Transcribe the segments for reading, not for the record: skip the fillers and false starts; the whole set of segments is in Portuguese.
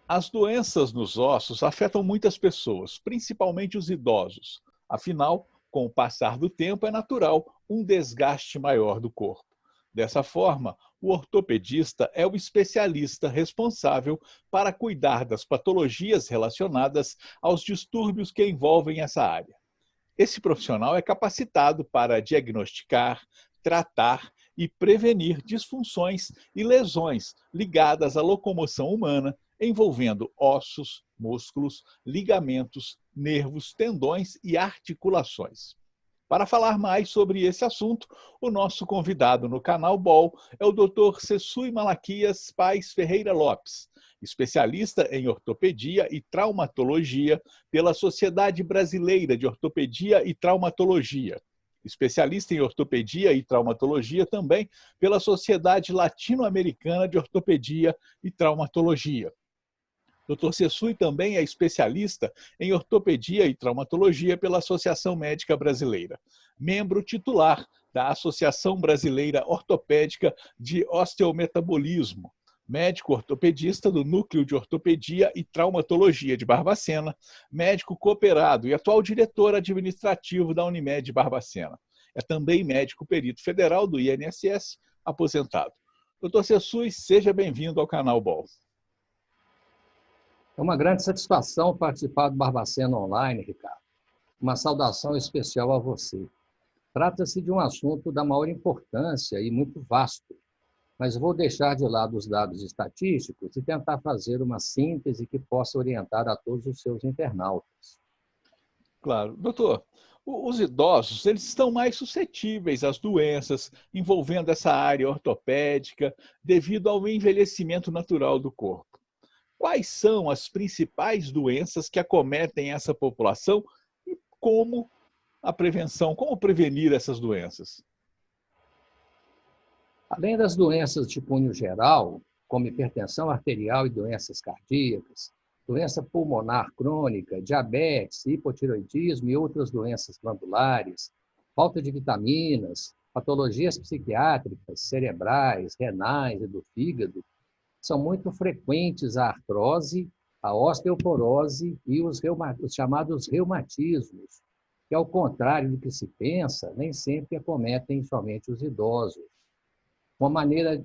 As doenças nos ossos afetam muitas pessoas, principalmente os idosos. Afinal, com o passar do tempo, é natural um desgaste maior do corpo. Dessa forma, o ortopedista é o especialista responsável para cuidar das patologias relacionadas aos distúrbios que envolvem essa área. Esse profissional é capacitado para diagnosticar, tratar e prevenir disfunções e lesões ligadas à locomoção humana, envolvendo ossos, músculos, ligamentos, nervos, tendões e articulações. Para falar mais sobre esse assunto, o nosso convidado no canal BOL é o Dr. Sessui Malaquias Paes Ferreira Lopes, especialista em ortopedia e traumatologia pela Sociedade Brasileira de Ortopedia e Traumatologia, especialista em ortopedia e traumatologia também pela Sociedade Latino-Americana de Ortopedia e Traumatologia. Dr. Sessui também é especialista em ortopedia e traumatologia pela Associação Médica Brasileira, membro titular da Associação Brasileira Ortopédica de Osteometabolismo, médico ortopedista do Núcleo de Ortopedia e Traumatologia de Barbacena, médico cooperado e atual diretor administrativo da Unimed Barbacena. É também médico perito federal do INSS, aposentado. Dr. Sessui, seja bem-vindo ao canal BOL. É uma grande satisfação participar do Barbacena Online, Ricardo. Uma saudação especial a você. Trata-se de um assunto da maior importância e muito vasto, mas vou deixar de lado os dados estatísticos e tentar fazer uma síntese que possa orientar a todos os seus internautas. Claro. Doutor, os idosos, eles estão mais suscetíveis às doenças envolvendo essa área ortopédica devido ao envelhecimento natural do corpo. Quais são as principais doenças que acometem essa população e como a prevenção, como prevenir essas doenças? Além das doenças de cunho geral, como hipertensão arterial e doenças cardíacas, doença pulmonar crônica, diabetes, hipotireoidismo e outras doenças glandulares, falta de vitaminas, patologias psiquiátricas, cerebrais, renais e do fígado, são muito frequentes a artrose, a osteoporose e os chamados reumatismos, que, ao contrário do que se pensa, nem sempre acometem somente os idosos. Uma maneira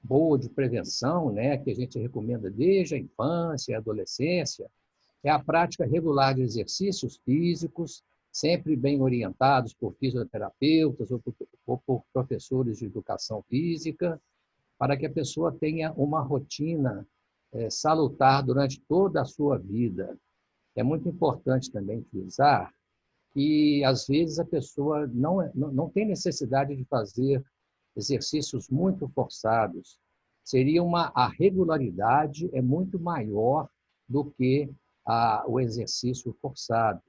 boa de prevenção, né, que a gente recomenda desde a infância e a adolescência, é a prática regular de exercícios físicos, sempre bem orientados por fisioterapeutas ou por professores de educação física, para que a pessoa tenha uma rotina salutar durante toda a sua vida. É muito importante também frisar que, às vezes, a pessoa não tem necessidade de fazer exercícios muito forçados. A regularidade é muito maior do que o exercício forçado.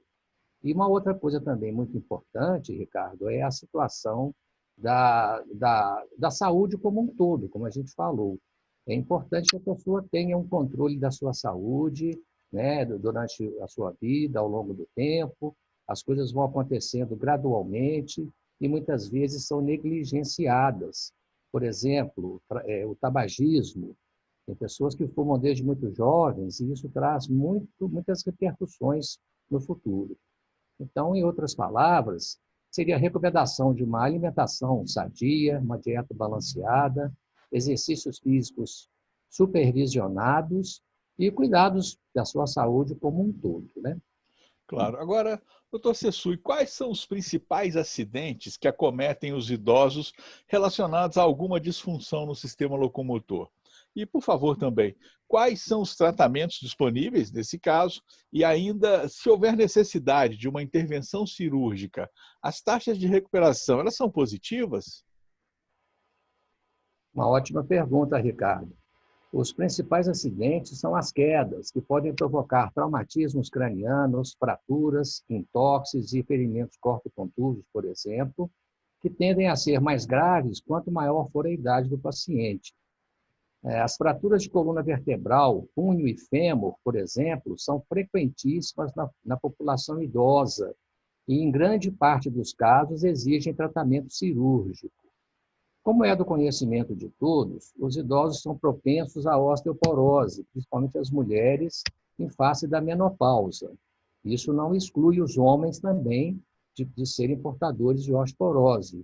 E uma outra coisa também muito importante, Ricardo, é a situação da saúde como um todo, como a gente falou. É importante que a pessoa tenha um controle da sua saúde, né, durante a sua vida, ao longo do tempo. As coisas vão acontecendo gradualmente e muitas vezes são negligenciadas. Por exemplo, o tabagismo. Tem pessoas que fumam desde muito jovens e isso traz muitas repercussões no futuro. Então, em outras palavras, seria a recomendação de uma alimentação sadia, uma dieta balanceada, exercícios físicos supervisionados e cuidados da sua saúde como um todo, né? Claro. Agora, doutor Sessui, quais são os principais acidentes que acometem os idosos relacionados a alguma disfunção no sistema locomotor? E, por favor, também, quais são os tratamentos disponíveis nesse caso? E ainda, se houver necessidade de uma intervenção cirúrgica, as taxas de recuperação, elas são positivas? Uma ótima pergunta, Ricardo. Os principais acidentes são as quedas, que podem provocar traumatismos cranianos, fraturas, entorses e ferimentos corpo-contusos, por exemplo, que tendem a ser mais graves quanto maior for a idade do paciente. As fraturas de coluna vertebral, punho e fêmur, por exemplo, são frequentíssimas na população idosa e, em grande parte dos casos, exigem tratamento cirúrgico. Como é do conhecimento de todos, os idosos são propensos à osteoporose, principalmente as mulheres em face da menopausa. Isso não exclui os homens também de serem portadores de osteoporose.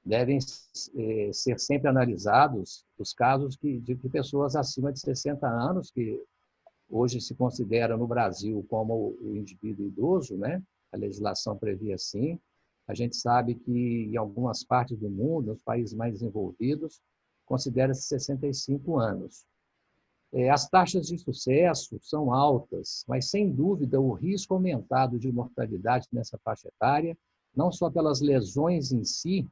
Devem ser sempre analisados os casos de pessoas acima de 60 anos, que hoje se considera no Brasil como o indivíduo idoso, né? A legislação prevê assim. A gente sabe que em algumas partes do mundo, nos países mais desenvolvidos, considera-se 65 anos. As taxas de sucesso são altas, mas, sem dúvida, o risco aumentado de mortalidade nessa faixa etária, não só pelas lesões em si,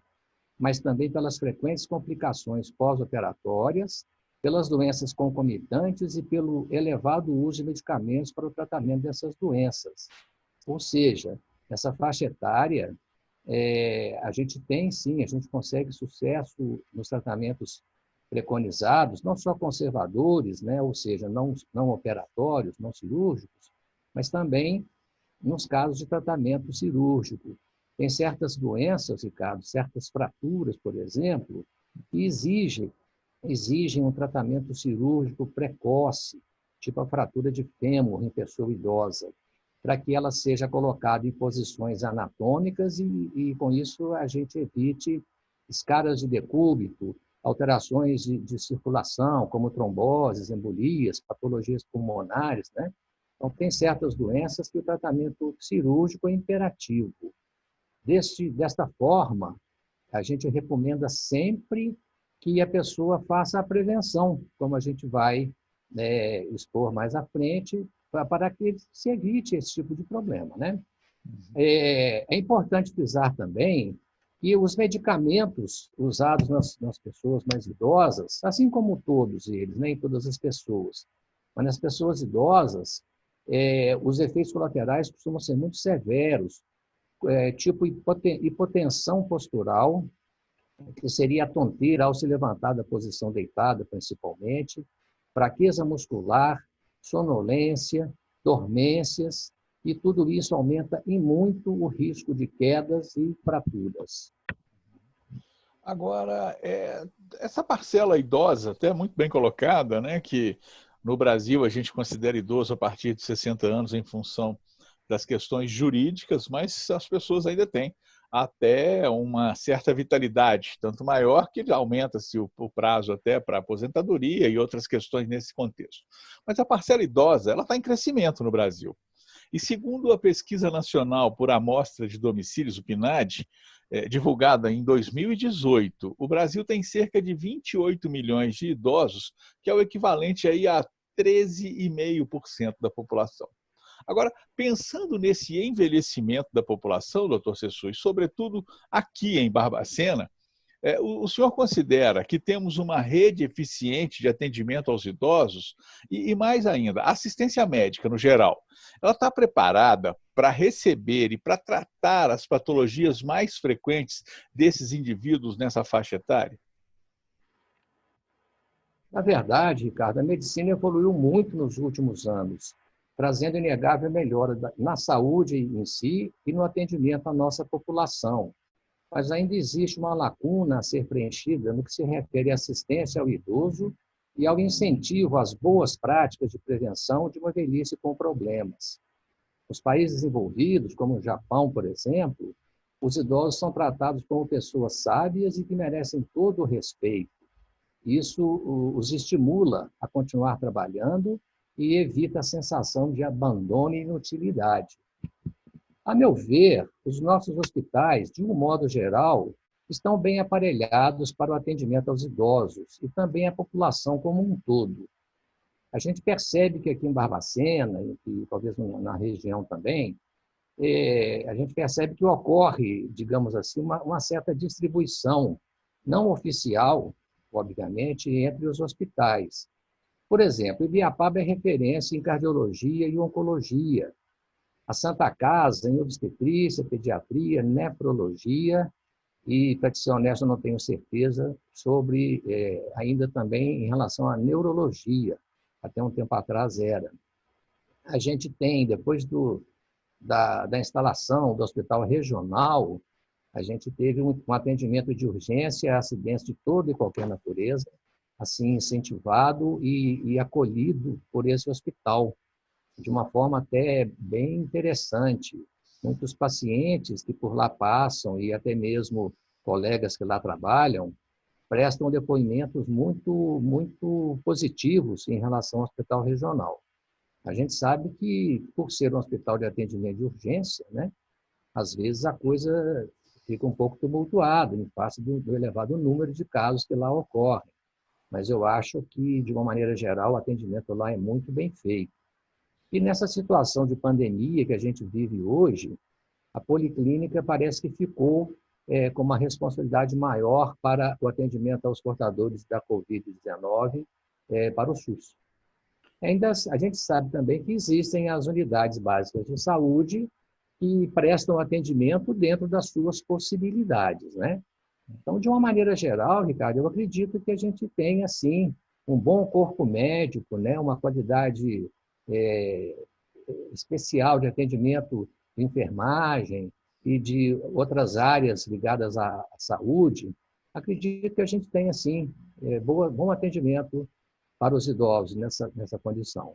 mas também pelas frequentes complicações pós-operatórias, pelas doenças concomitantes e pelo elevado uso de medicamentos para o tratamento dessas doenças. Ou seja, nessa faixa etária, a gente tem, sim, a gente consegue sucesso nos tratamentos preconizados, não só conservadores, né, ou seja, não operatórios, não cirúrgicos, mas também nos casos de tratamento cirúrgico. Tem certas doenças, Ricardo, certas fraturas, por exemplo, que exigem um tratamento cirúrgico precoce, tipo a fratura de fêmur em pessoa idosa, para que ela seja colocada em posições anatômicas e com isso, a gente evite escaras de decúbito, alterações de circulação, como tromboses, embolias, patologias pulmonares, né? Então, tem certas doenças que o tratamento cirúrgico é imperativo. Desta forma, a gente recomenda sempre que a pessoa faça a prevenção, como a gente vai expor mais à frente, para que se evite esse tipo de problema, né? É importante frisar também que os medicamentos usados nas pessoas mais idosas, assim como todos eles, nem todas as pessoas, mas nas pessoas idosas, os efeitos colaterais costumam ser muito severos, tipo hipotensão postural, que seria a tonteira ao se levantar da posição deitada, principalmente, fraqueza muscular, sonolência, dormências, e tudo isso aumenta em muito o risco de quedas e fraturas. Agora, essa parcela idosa, até muito bem colocada, né, que no Brasil a gente considera idoso a partir de 60 anos em função das questões jurídicas, mas as pessoas ainda têm até uma certa vitalidade, tanto maior que aumenta-se o prazo até para aposentadoria e outras questões nesse contexto. Mas a parcela idosa ela está em crescimento no Brasil. E segundo a Pesquisa Nacional por Amostra de Domicílios, o PNAD, divulgada em 2018, o Brasil tem cerca de 28 milhões de idosos, que é o equivalente aí a 13,5% da população. Agora, pensando nesse envelhecimento da população, doutor Sessui, sobretudo aqui em Barbacena, o senhor considera que temos uma rede eficiente de atendimento aos idosos e mais ainda, a assistência médica no geral, ela está preparada para receber e para tratar as patologias mais frequentes desses indivíduos nessa faixa etária? Na verdade, Ricardo, a medicina evoluiu muito nos últimos anos, trazendo inegável melhora na saúde em si e no atendimento à nossa população. Mas ainda existe uma lacuna a ser preenchida no que se refere à assistência ao idoso e ao incentivo às boas práticas de prevenção de uma velhice com problemas. Nos países desenvolvidos, como o Japão, por exemplo, os idosos são tratados como pessoas sábias e que merecem todo o respeito. Isso os estimula a continuar trabalhando e evita a sensação de abandono e inutilidade. A meu ver, os nossos hospitais, de um modo geral, estão bem aparelhados para o atendimento aos idosos e também à população como um todo. A gente percebe que aqui em Barbacena, e talvez na região também, a gente percebe que ocorre, digamos assim, uma certa distribuição não oficial, obviamente, entre os hospitais. Por exemplo, Ibiapaba é referência em cardiologia e oncologia. A Santa Casa, em obstetrícia, pediatria, nefrologia, e, para te ser honesto, eu não tenho certeza sobre, ainda também em relação à neurologia, até um tempo atrás era. A gente tem, depois da instalação do hospital regional, A gente teve um atendimento de urgência a acidentes de toda e qualquer natureza, assim, incentivado e acolhido por esse hospital, de uma forma até bem interessante. Muitos pacientes que por lá passam e até mesmo colegas que lá trabalham prestam depoimentos muito positivos em relação ao hospital regional. A gente sabe que, por ser um hospital de atendimento de urgência, né, às vezes a coisa fica um pouco tumultuada em face do elevado número de casos que lá ocorrem. Mas eu acho que, de uma maneira geral, o atendimento lá é muito bem feito. E nessa situação de pandemia que a gente vive hoje, a policlínica parece que ficou com uma responsabilidade maior para o atendimento aos portadores da Covid-19 para o SUS. Ainda a gente sabe também que existem as unidades básicas de saúde que prestam atendimento dentro das suas possibilidades, né? Então, de uma maneira geral, Ricardo, eu acredito que a gente tem, assim, um bom corpo médico, né? Uma qualidade especial de atendimento de enfermagem e de outras áreas ligadas à saúde. Acredito que a gente tem, assim, bom atendimento para os idosos nessa condição.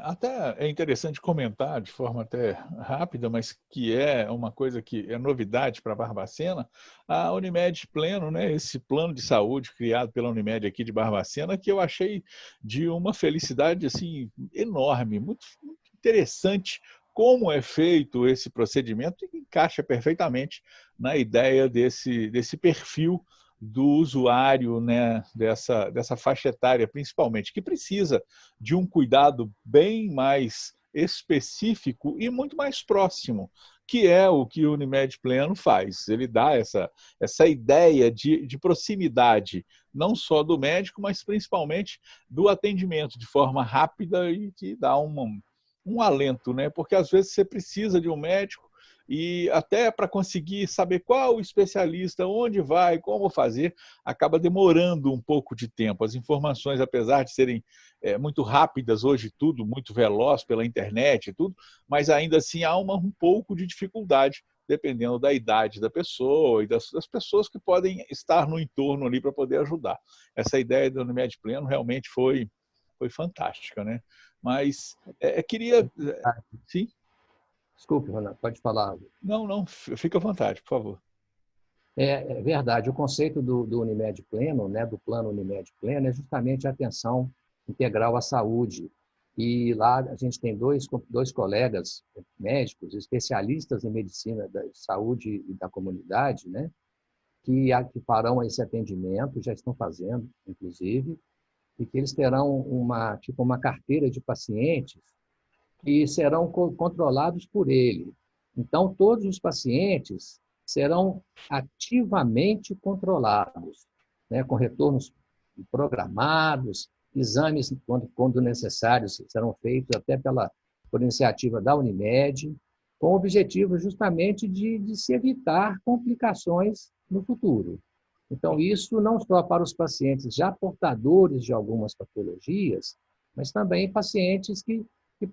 Até é interessante comentar de forma até rápida, mas que é uma coisa que é novidade para Barbacena, a Unimed Pleno, né, esse plano de saúde criado pela Unimed aqui de Barbacena, que eu achei de uma felicidade assim enorme, muito interessante como é feito esse procedimento e encaixa perfeitamente na ideia desse perfil do usuário, né, dessa faixa etária, principalmente, que precisa de um cuidado bem mais específico e muito mais próximo, que é o que o Unimed Pleno faz. Ele dá essa ideia de proximidade, não só do médico, mas principalmente do atendimento de forma rápida e que dá um alento, né? Porque às vezes você precisa de um médico e até para conseguir saber qual o especialista, onde vai, como fazer, acaba demorando um pouco de tempo. As informações, apesar de serem muito rápidas hoje, tudo muito veloz pela internet e tudo, mas ainda assim há um pouco de dificuldade, dependendo da idade da pessoa e das pessoas que podem estar no entorno ali para poder ajudar. Essa ideia do Unimed Pleno realmente foi fantástica, né? Mas queria... Sim? Desculpe, Ronaldo, pode falar. Não, fica à vontade, por favor. É verdade, o conceito do Unimed Pleno, né, do plano Unimed Pleno, é justamente a atenção integral à saúde. E lá a gente tem dois colegas médicos, especialistas em medicina da saúde e da comunidade, né, que farão esse atendimento, já estão fazendo, inclusive, e que eles terão uma carteira de pacientes que serão controlados por ele. Então, todos os pacientes serão ativamente controlados, né, com retornos programados, exames, quando necessários, serão feitos até por iniciativa da Unimed, com o objetivo justamente de se evitar complicações no futuro. Então, isso não só para os pacientes já portadores de algumas patologias, mas também pacientes que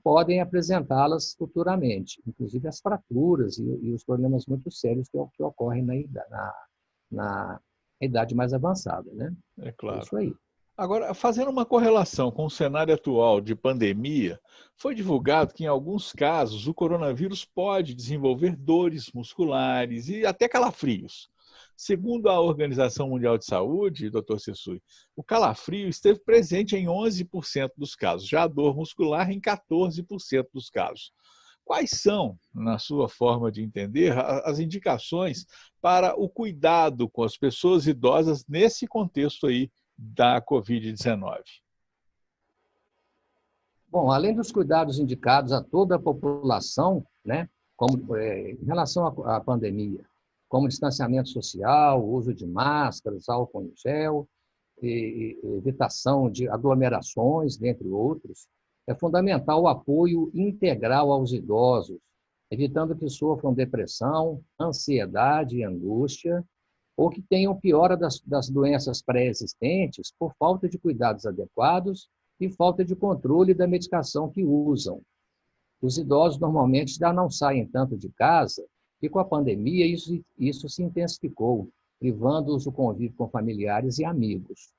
podem apresentá-las futuramente, inclusive as fraturas e os problemas muito sérios que ocorrem na idade mais avançada, né? É claro. É isso aí. Agora, fazendo uma correlação com o cenário atual de pandemia, foi divulgado que, em alguns casos, o coronavírus pode desenvolver dores musculares e até calafrios. Segundo a Organização Mundial de Saúde, Dr. Sessui, o calafrio esteve presente em 11% dos casos, já a dor muscular em 14% dos casos. Quais são, na sua forma de entender, as indicações para o cuidado com as pessoas idosas nesse contexto aí da Covid-19? Bom, além dos cuidados indicados a toda a população, né, como em relação à pandemia, como distanciamento social, uso de máscaras, álcool em gel, e evitação de aglomerações, dentre outros, é fundamental o apoio integral aos idosos, evitando que sofram depressão, ansiedade e angústia, ou que tenham piora das doenças pré-existentes por falta de cuidados adequados e falta de controle da medicação que usam. Os idosos normalmente já não saem tanto de casa E com a pandemia, isso se intensificou, privando-os do convívio com familiares e amigos.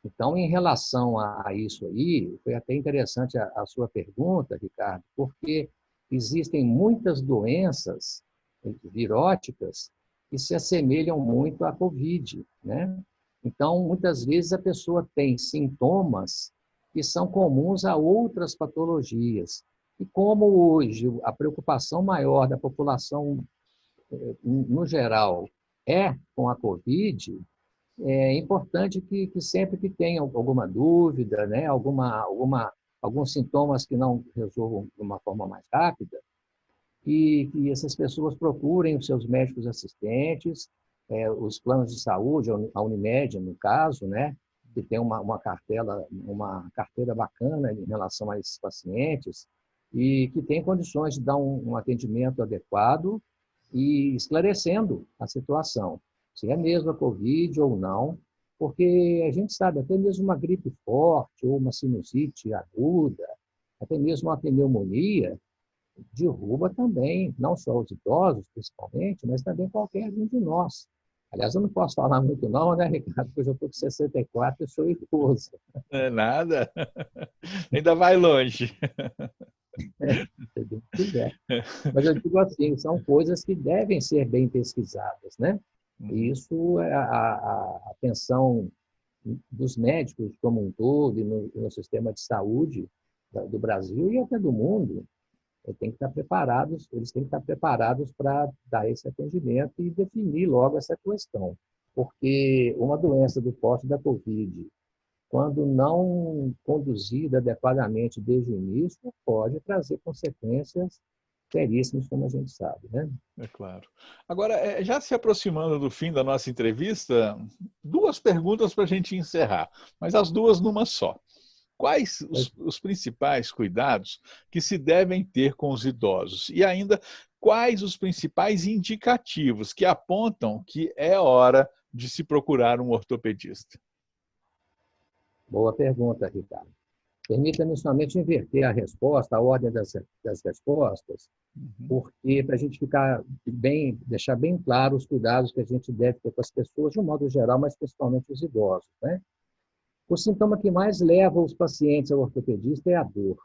Então, em relação a isso aí, foi até interessante a sua pergunta, Ricardo, porque existem muitas doenças viróticas que se assemelham muito à Covid, né? Então, muitas vezes a pessoa tem sintomas que são comuns a outras patologias. E como hoje a preocupação maior da população, no geral, é com a Covid, é importante que sempre que tenha alguma dúvida, né, alguns sintomas que não resolvam de uma forma mais rápida, que essas pessoas procurem os seus médicos assistentes, os planos de saúde, a Unimed, no caso, né, que tem uma carteira bacana em relação a esses pacientes e que tem condições de dar um atendimento adequado e esclarecendo a situação, se é mesmo a Covid ou não, porque a gente sabe, até mesmo uma gripe forte ou uma sinusite aguda, até mesmo uma pneumonia, derruba também, não só os idosos, principalmente, mas também qualquer um de nós. Aliás, eu não posso falar muito não, né, Ricardo? Porque eu já estou com 64 e sou idoso. Não é nada. Ainda vai longe. Se Deus quiser. Mas eu digo assim, são coisas que devem ser bem pesquisadas, né? E isso é a atenção dos médicos como um todo e no sistema de saúde do Brasil e até do mundo. Eles têm que estar preparados para dar esse atendimento e definir logo essa questão. Porque uma doença do porte da Covid, quando não conduzida adequadamente desde o início, pode trazer consequências seríssimas, como a gente sabe, né? É claro. Agora, já se aproximando do fim da nossa entrevista, duas perguntas para a gente encerrar, mas as duas numa só. Quais os principais cuidados que se devem ter com os idosos? E ainda, quais os principais indicativos que apontam que é hora de se procurar um ortopedista? Boa pergunta, Ricardo. Permita-me somente inverter a resposta, a ordem das respostas, porque para a gente deixar bem claro os cuidados que a gente deve ter com as pessoas, de um modo geral, mas principalmente os idosos, né? O sintoma que mais leva os pacientes ao ortopedista é a dor,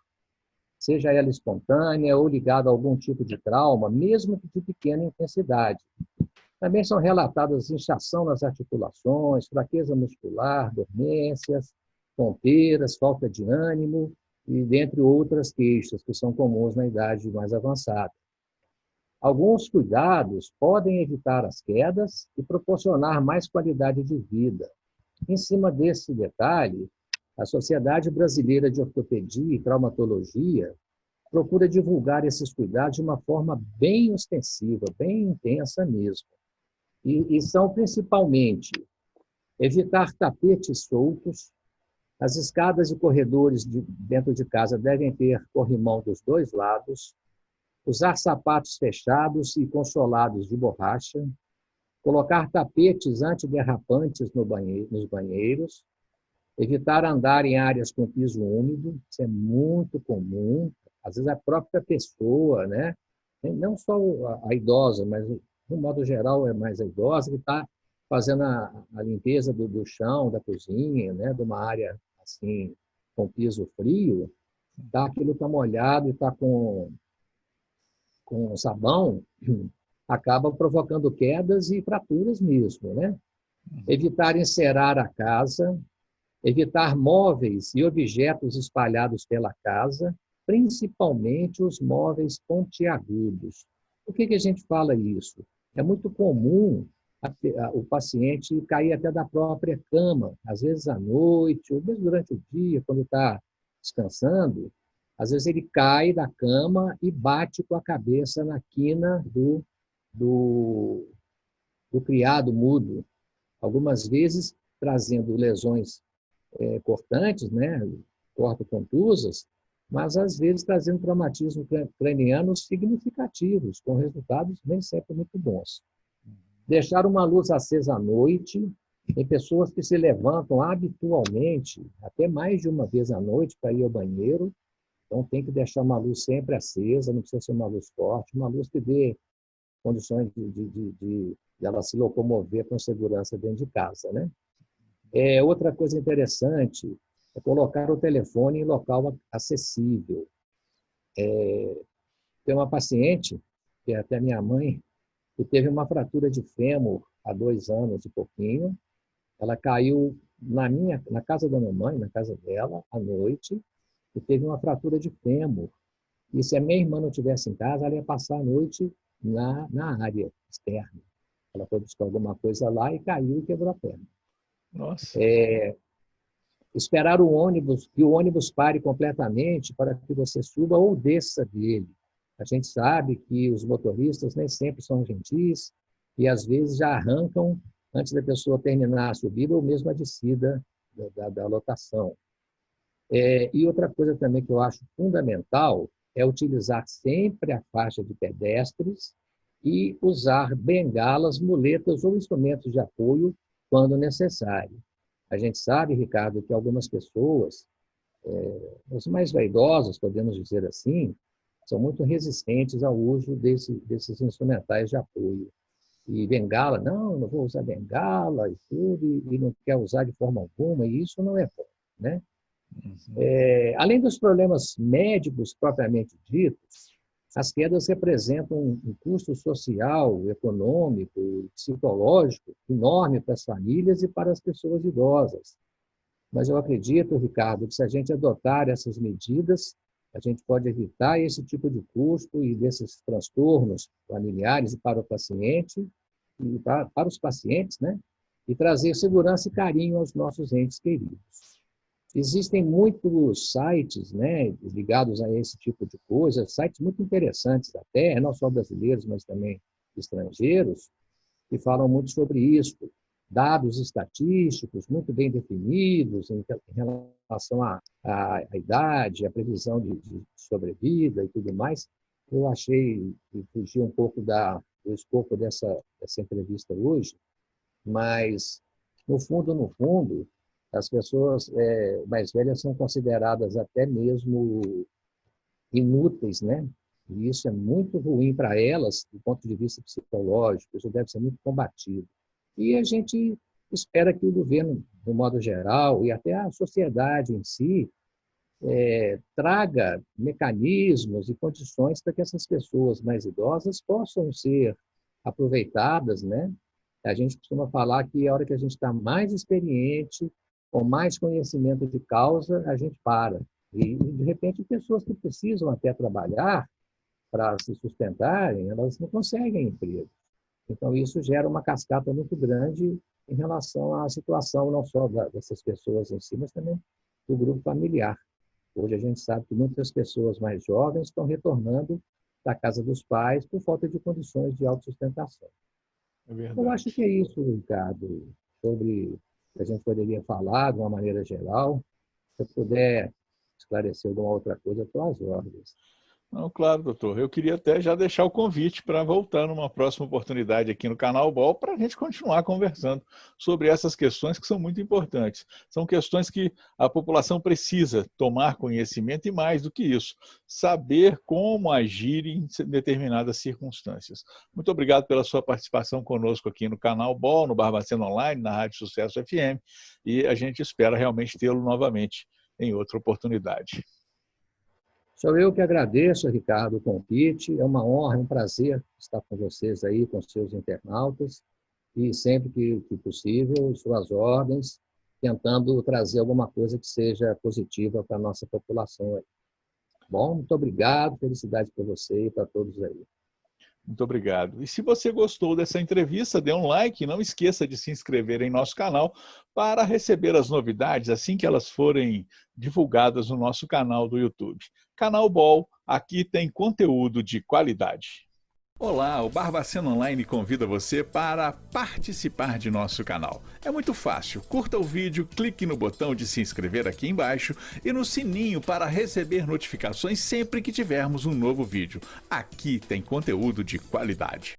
seja ela espontânea ou ligada a algum tipo de trauma, mesmo que de pequena intensidade. Também são relatadas inchação nas articulações, fraqueza muscular, dormências, tonteiras, falta de ânimo, e dentre outras queixas que são comuns na idade mais avançada. Alguns cuidados podem evitar as quedas e proporcionar mais qualidade de vida. Em cima desse detalhe, a Sociedade Brasileira de Ortopedia e Traumatologia procura divulgar esses cuidados de uma forma bem ostensiva, bem intensa mesmo. E são principalmente evitar tapetes soltos, as escadas e corredores dentro de casa devem ter corrimão dos dois lados, usar sapatos fechados e consolados de borracha, colocar tapetes antiderrapantes nos banheiros, evitar andar em áreas com piso úmido, isso é muito comum, às vezes a própria pessoa, né? Não só a idosa, mas de um modo geral é mais a idosa que está fazendo a limpeza do chão, da cozinha, né? De uma área assim com piso frio, aquilo está molhado e está com sabão, acaba provocando quedas e fraturas mesmo, né? Evitar encerar a casa, evitar móveis e objetos espalhados pela casa, principalmente os móveis pontiagudos. Por que a gente fala isso? É muito comum o paciente cair até da própria cama, às vezes à noite, ou mesmo durante o dia, quando está descansando, às vezes ele cai da cama e bate com a cabeça na quina do criado mudo, algumas vezes trazendo lesões cortantes, né, cortocontusas, mas às vezes trazendo traumatismos cranianos significativos, com resultados nem sempre muito bons. Deixar uma luz acesa à noite, tem pessoas que se levantam habitualmente, até mais de uma vez à noite, para ir ao banheiro, então tem que deixar uma luz sempre acesa, não precisa ser uma luz forte, uma luz que dê condições de ela se locomover com segurança dentro de casa, né? Outra coisa interessante é colocar o telefone em local acessível. Tem uma paciente, que é até minha mãe, que teve uma fratura de fêmur há 2 anos e pouquinho. Ela caiu na casa da minha mãe, na casa dela, à noite, e teve uma fratura de fêmur. E se a minha irmã não estivesse em casa, ela ia passar a noite na área externa. Ela foi buscar alguma coisa lá e caiu e quebrou a perna. Nossa. Esperar o ônibus, que o ônibus pare completamente para que você suba ou desça dele. A gente sabe que os motoristas nem sempre são gentis e, às vezes, já arrancam antes da pessoa terminar a subida ou mesmo a descida da lotação. E outra coisa também que eu acho fundamental é utilizar sempre a faixa de pedestres e usar bengalas, muletas ou instrumentos de apoio quando necessário. A gente sabe, Ricardo, que algumas pessoas, os mais vaidosos, podemos dizer assim, são muito resistentes ao uso desses instrumentais de apoio. E bengala, não vou usar bengala e tudo, e não quer usar de forma alguma, e isso não é bom, né? Além dos problemas médicos propriamente ditos, as quedas representam um custo social, econômico, psicológico enorme para as famílias e para as pessoas idosas. Mas eu acredito, Ricardo, que se a gente adotar essas medidas, a gente pode evitar esse tipo de custo e desses transtornos familiares para o paciente e para os pacientes, né? E trazer segurança e carinho aos nossos entes queridos. Existem muitos sites, né, ligados a esse tipo de coisa, sites muito interessantes até, não só brasileiros, mas também estrangeiros, que falam muito sobre isso. Dados estatísticos muito bem definidos em relação à idade, à previsão de sobrevida e tudo mais. Eu achei que fugiu um pouco do escopo dessa entrevista hoje, mas, no fundo, as pessoas mais velhas são consideradas até mesmo inúteis, né? E isso é muito ruim para elas, do ponto de vista psicológico, isso deve ser muito combatido. E a gente espera que o governo, de modo geral, e até a sociedade em si, traga mecanismos e condições para que essas pessoas mais idosas possam ser aproveitadas, né? A gente costuma falar que a hora que a gente está mais experiente, com mais conhecimento de causa, a gente para. E, de repente, pessoas que precisam até trabalhar para se sustentarem, elas não conseguem emprego. Então, isso gera uma cascata muito grande em relação à situação não só dessas pessoas em si, mas também do grupo familiar. Hoje a gente sabe que muitas pessoas mais jovens estão retornando da casa dos pais por falta de condições de autossustentação. Eu acho que é isso, Ricardo, sobre o que a gente poderia falar de uma maneira geral. Se eu puder esclarecer alguma outra coisa, estou às ordens. Não, claro, doutor. Eu queria até já deixar o convite para voltar numa próxima oportunidade aqui no Canal BOL para a gente continuar conversando sobre essas questões que são muito importantes. São questões que a população precisa tomar conhecimento e, mais do que isso, saber como agir em determinadas circunstâncias. Muito obrigado pela sua participação conosco aqui no Canal BOL, no Barbacena Online, na Rádio Sucesso FM, e a gente espera realmente tê-lo novamente em outra oportunidade. Sou eu que agradeço, Ricardo, o convite. É uma honra, é um prazer estar com vocês aí, com seus internautas. E sempre que possível, suas ordens, tentando trazer alguma coisa que seja positiva para a nossa população aí. Bom, muito obrigado, felicidades para você e para todos aí. Muito obrigado. E se você gostou dessa entrevista, dê um like e não esqueça de se inscrever em nosso canal para receber as novidades assim que elas forem divulgadas no nosso canal do YouTube. Canal BOL, aqui tem conteúdo de qualidade. Olá, o Barbacena Online convida você para participar de nosso canal. É muito fácil, curta o vídeo, clique no botão de se inscrever aqui embaixo e no sininho para receber notificações sempre que tivermos um novo vídeo. Aqui tem conteúdo de qualidade.